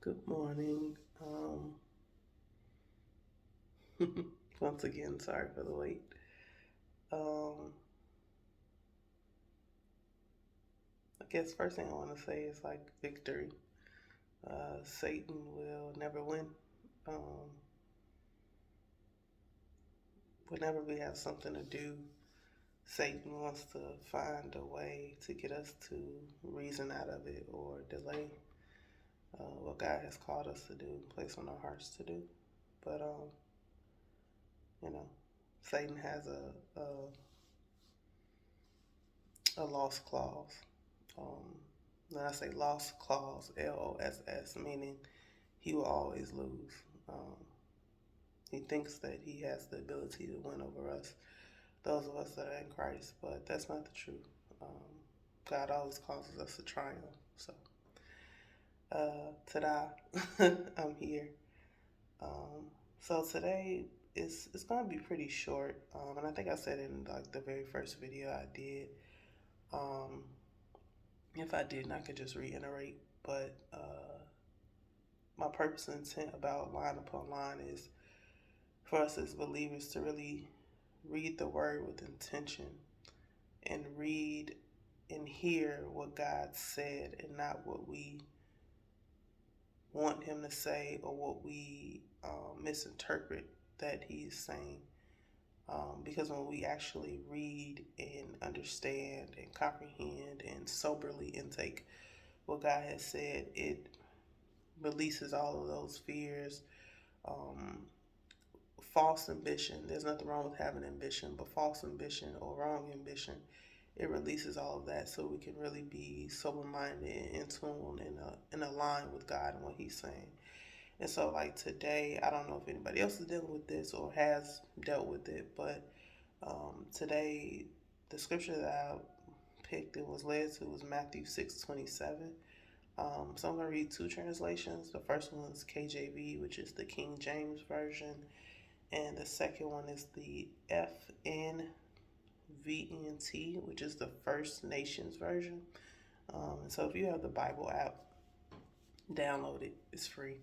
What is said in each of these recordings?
Good morning. Once again, sorry for the wait. Um, I guess first thing I want to say is like victory. Satan will never win. Um, Whenever we have something to do, Satan wants to find a way to get us to reason out of it or delay what God has called us to do, place on our hearts to do. But you know, Satan has a loss clause. When I say loss clause, LOSS, meaning he will always lose. Um, he thinks that he has the ability to win over us, those of us that are in Christ, but that's not the truth. God always causes us to triumph. So, ta-da, I'm here. So today it's gonna be pretty short, and I think I said in like the very first video I did. Um, if I didn't, I could just reiterate. But my purpose and intent about line upon line is for us as believers to really read the word with intention and read and hear what God said and not what we want him to say or what we misinterpret that he's saying. Because when we actually read and understand and comprehend and soberly intake what God has said, it releases all of those fears, um, false ambition. There's nothing wrong with having ambition, but false ambition or wrong ambition, it releases all of that so we can really be sober-minded, in tune, and aligned with God and what he's saying. And so like today, I don't know if anybody else is dealing with this or has dealt with it, but today the scripture that I picked and was led to was Matthew 6:27. So I'm going to read two translations. The first one is KJV, which is the King James Version, and the second one is the FNVNT, which is the First Nations Version. And so if you have the Bible app, download it. It's free.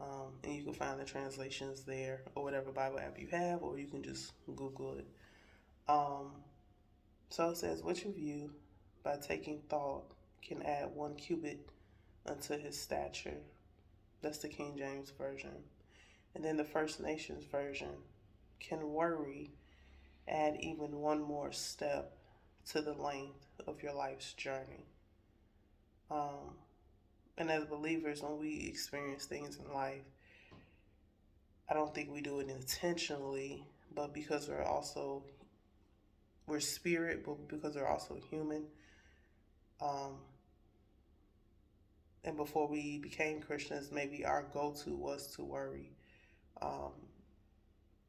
And you can find the translations there or whatever Bible app you have, or you can just Google it. So it says, which of you, by taking thought, can add 1 cubit unto his stature? That's the King James Version. And then the First Nations Version, can worry add even one more step to the length of your life's journey? And as believers, when we experience things in life, I don't think we do it intentionally, but because we're spirit, but because we're also human. And before we became Christians, maybe our go-to was to worry.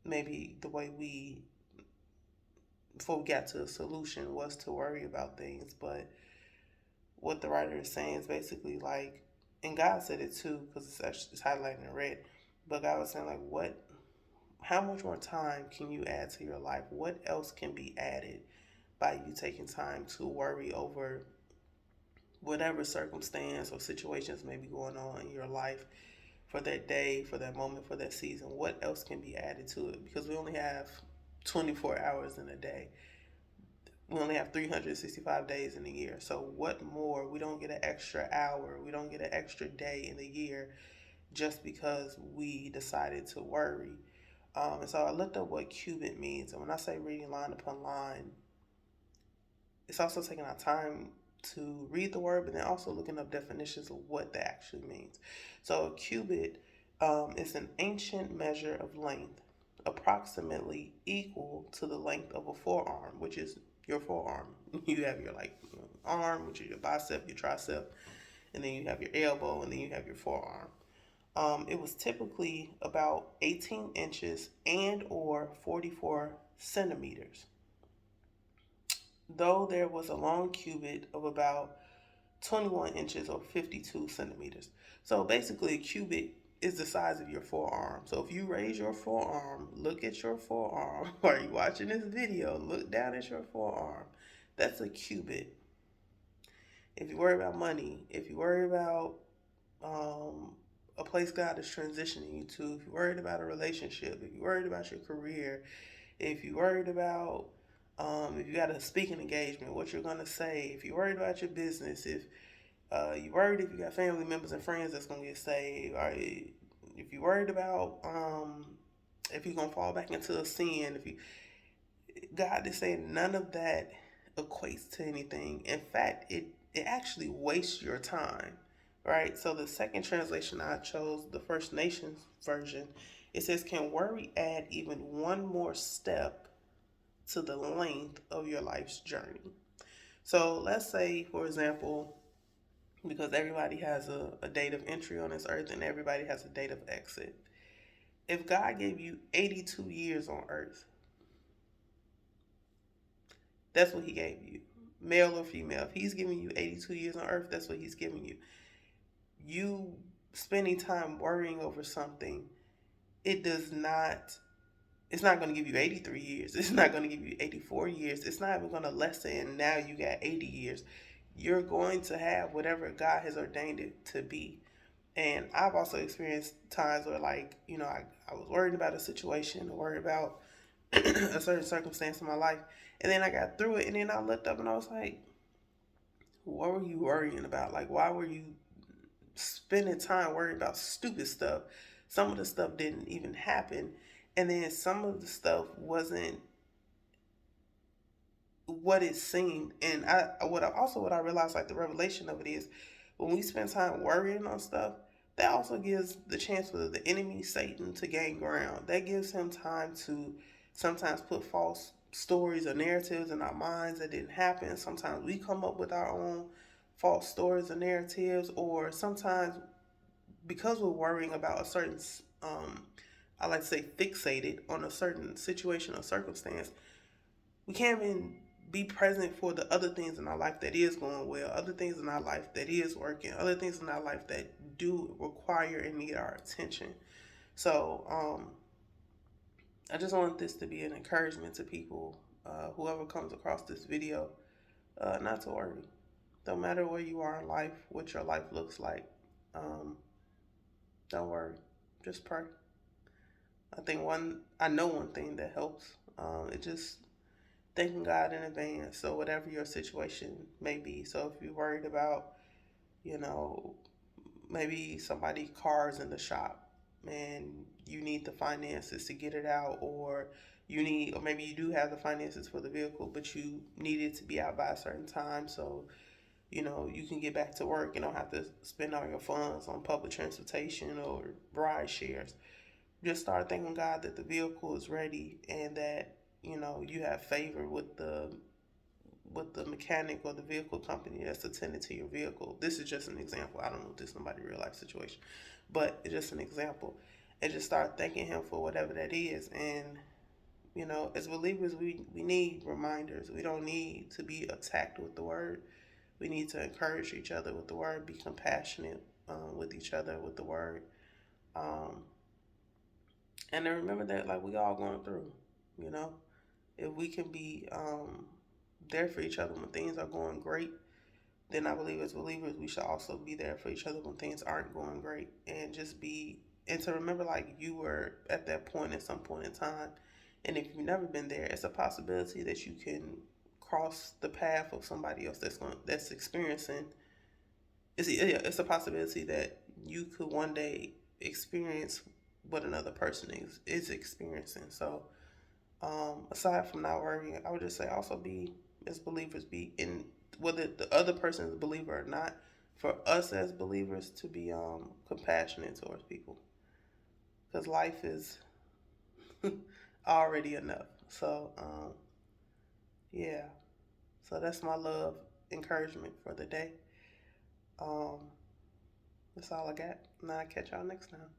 Maybe the way before we got to a solution, was to worry about things. But what the writer is saying is basically like, and God said it too, because it's highlighted in red, but God was saying like, how much more time can you add to your life? What else can be added by you taking time to worry over whatever circumstance or situations may be going on in your life for that day, for that moment, for that season? What else can be added to it? Because we only have 24 hours in a day. We only have 365 days in a year. So what more? We don't get an extra hour. We don't get an extra day in the year just because we decided to worry. And so I looked up what cubit means. And when I say reading line upon line, it's also taking our time to read the word, but then also looking up definitions of what that actually means. So a cubit is an ancient measure of length, approximately equal to the length of a forearm, which is your forearm. You have your arm, which is your bicep, your tricep, and then you have your elbow, and then you have your forearm. It was typically about 18 inches and or 44 centimeters. Though there was a long cubit of about 21 inches or 52 centimeters. So basically a cubit is the size of your forearm. So if you raise your forearm, look at your forearm, or you watching this video, look down at your forearm. That's a cubit. If you worry about money, if you worry about a place God is transitioning you to, if you're worried about a relationship, if you're worried about your career, if you're worried about if you got a speaking engagement, what you're gonna say, if you're worried about your business, if you're worried if you got family members and friends that's gonna get saved, or if you're worried about if you're gonna fall back into a sin, if you God is saying none of that equates to anything. In fact, it actually wastes your time, right? So the second translation I chose, the First Nations version, it says, "Can worry add even one more step to the length of your life's journey?" So let's say, for example, because everybody has a date of entry on this earth and everybody has a date of exit. If God gave you 82 years on earth, that's what he gave you, male or female. If he's giving you 82 years on earth, that's what he's giving you. You spending time worrying over something, it does not, it's not going to give you 83 years. It's not going to give you 84 years. It's not even going to lessen. Now you got 80 years. You're going to have whatever God has ordained it to be. And I've also experienced times where, like, I was worried about a situation, worried about a certain circumstance in my life. And then I got through it, and then I looked up and I was like, what were you worrying about? Like, why were you spending time worrying about stupid stuff? Some of the stuff didn't even happen. And then some of the stuff wasn't what it seemed. And what I realized, like, the revelation of it is, when we spend time worrying on stuff, that also gives the chance for the enemy, Satan, to gain ground. That gives him time to sometimes put false stories or narratives in our minds that didn't happen. Sometimes we come up with our own false stories or narratives, or sometimes because we're worrying about a certain, I like to say, fixated on a certain situation or circumstance, we can't even be present for the other things in our life that is going well, other things in our life that is working, other things in our life that do require and need our attention. So I just want this to be an encouragement to people, whoever comes across this video, not to worry. No matter where you are in life, what your life looks like, don't worry. Just pray. I know one thing that helps. It just thanking God in advance. So whatever your situation may be. So if you're worried about, you know, maybe somebody's car's in the shop and you need the finances to get it out, or maybe you do have the finances for the vehicle, but you need it to be out by a certain time. So, you can get back to work and don't have to spend all your funds on public transportation or ride shares. Just start thanking God that the vehicle is ready, and that you have favor with the mechanic or the vehicle company that's attending to your vehicle. This is just an example. I don't know if this is nobody's real life situation, but it's just an example. And just start thanking him for whatever that is. And as believers, we need reminders. We don't need to be attacked with the word. We need to encourage each other with the word, be compassionate with each other with the word. And then remember that, like, we all going through, if we can be there for each other when things are going great, then I believe as believers we should also be there for each other when things aren't going great, and to remember, like, you were at that point at some point in time. And if you've never been there, it's a possibility that you can cross the path of somebody else that's experiencing. It's a possibility that you could one day experience what another person is experiencing. So aside from not worrying, I would just say also as believers, be in, whether the other person is a believer or not, for us as believers to be compassionate towards people, because life is already enough. So yeah, so that's my love encouragement for the day. That's all I got. Now I catch y'all next time.